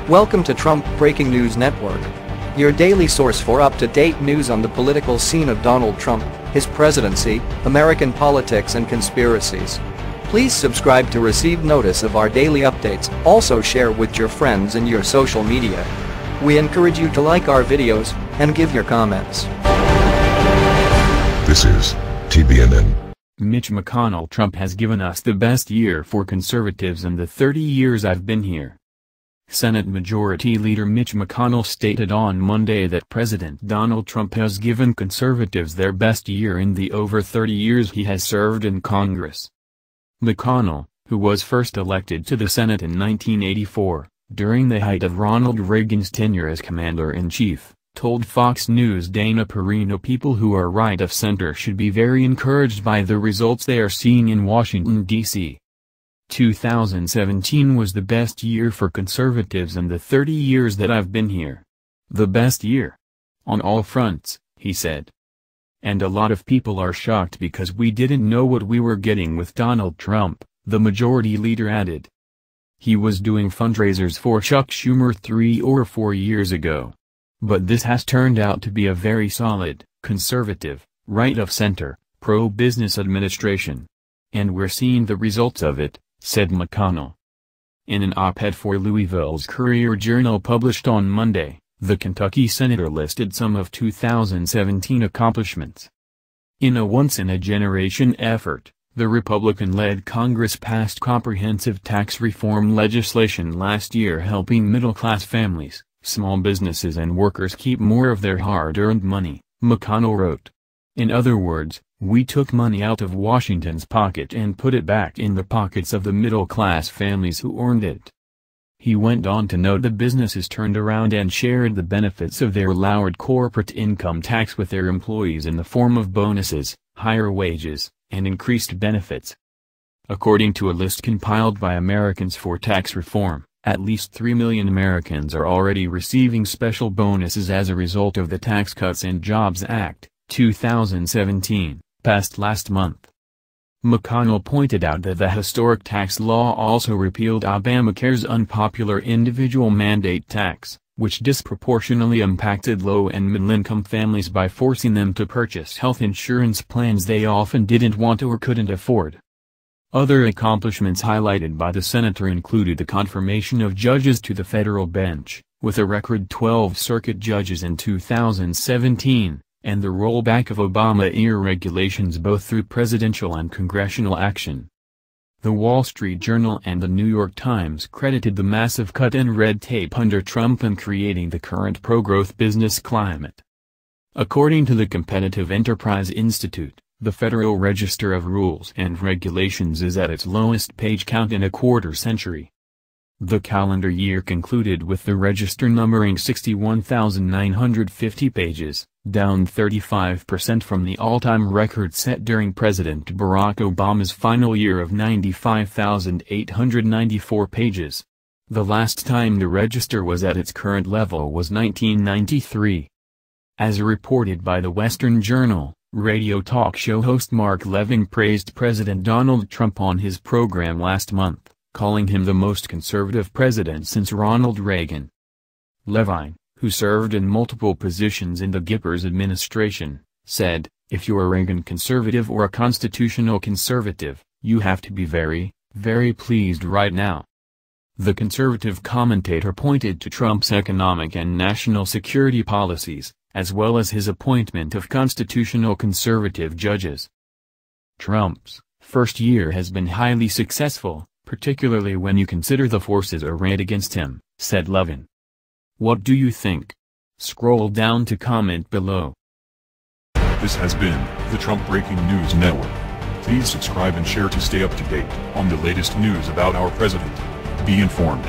Welcome to Trump Breaking News Network, your daily source for up-to-date news on the political scene of Donald Trump, his presidency, American politics and conspiracies. Please subscribe to receive notice of our daily updates. Also share with your friends and your social media. We encourage you to like our videos and give your comments. This is TBNN. Mitch McConnell: Trump has given us the best year for conservatives in the 30 years I've been here. Senate Majority Leader Mitch McConnell stated on Monday that President Donald Trump has given conservatives their best year in the over 30 years he has served in Congress. McConnell, who was first elected to the Senate in 1984, during the height of Ronald Reagan's tenure as Commander-in-Chief, told Fox News' Dana Perino people who are right of center should be very encouraged by the results they are seeing in Washington, D.C. 2017 was the best year for conservatives in the 30 years that I've been here. The best year. On all fronts, he said. And a lot of people are shocked because we didn't know what we were getting with Donald Trump, the majority leader added. He was doing fundraisers for Chuck Schumer 3 or 4 years ago. But this has turned out to be a very solid, conservative, right-of-center, pro-business administration. And we're seeing the results of it, said McConnell. In an op-ed for Louisville's Courier-Journal published on Monday, the Kentucky senator listed some of 2017 accomplishments. In a once-in-a-generation effort, the Republican-led Congress passed comprehensive tax reform legislation last year helping middle-class families, small businesses and workers keep more of their hard-earned money, McConnell wrote. In other words, we took money out of Washington's pocket and put it back in the pockets of the middle-class families who earned it. He went on to note the businesses turned around and shared the benefits of their lowered corporate income tax with their employees in the form of bonuses, higher wages, and increased benefits. According to a list compiled by Americans for Tax Reform, at least 3 million Americans are already receiving special bonuses as a result of the Tax Cuts and Jobs Act, 2017, passed last month. McConnell pointed out that the historic tax law also repealed Obamacare's unpopular individual mandate tax, which disproportionately impacted low and middle-income families by forcing them to purchase health insurance plans they often didn't want or couldn't afford. Other accomplishments highlighted by the senator included the confirmation of judges to the federal bench, with a record 12 circuit judges in 2017, and the rollback of Obama-era regulations both through presidential and congressional action. The Wall Street Journal and the New York Times credited the massive cut in red tape under Trump in creating the current pro-growth business climate. According to the Competitive Enterprise Institute, the Federal Register of Rules and Regulations is at its lowest page count in a quarter-century. The calendar year concluded with the register numbering 61,950 pages, down 35% from the all-time record set during President Barack Obama's final year of 95,894 pages. The last time the register was at its current level was 1993. As reported by the Western Journal, radio talk show host Mark Levin praised President Donald Trump on his program last month, calling him the most conservative president since Ronald Reagan. Levine, who served in multiple positions in the Gipper's administration, said, "If you're a Reagan conservative or a constitutional conservative, you have to be very, very pleased right now." The conservative commentator pointed to Trump's economic and national security policies, as well as his appointment of constitutional conservative judges. Trump's first year has been highly successful, particularly when you consider the forces arrayed against him, said Levin. What do you think? Scroll down to comment below. This has been the Trump Breaking News Network. Please subscribe and share to stay up to date on the latest news about our president. Be informed.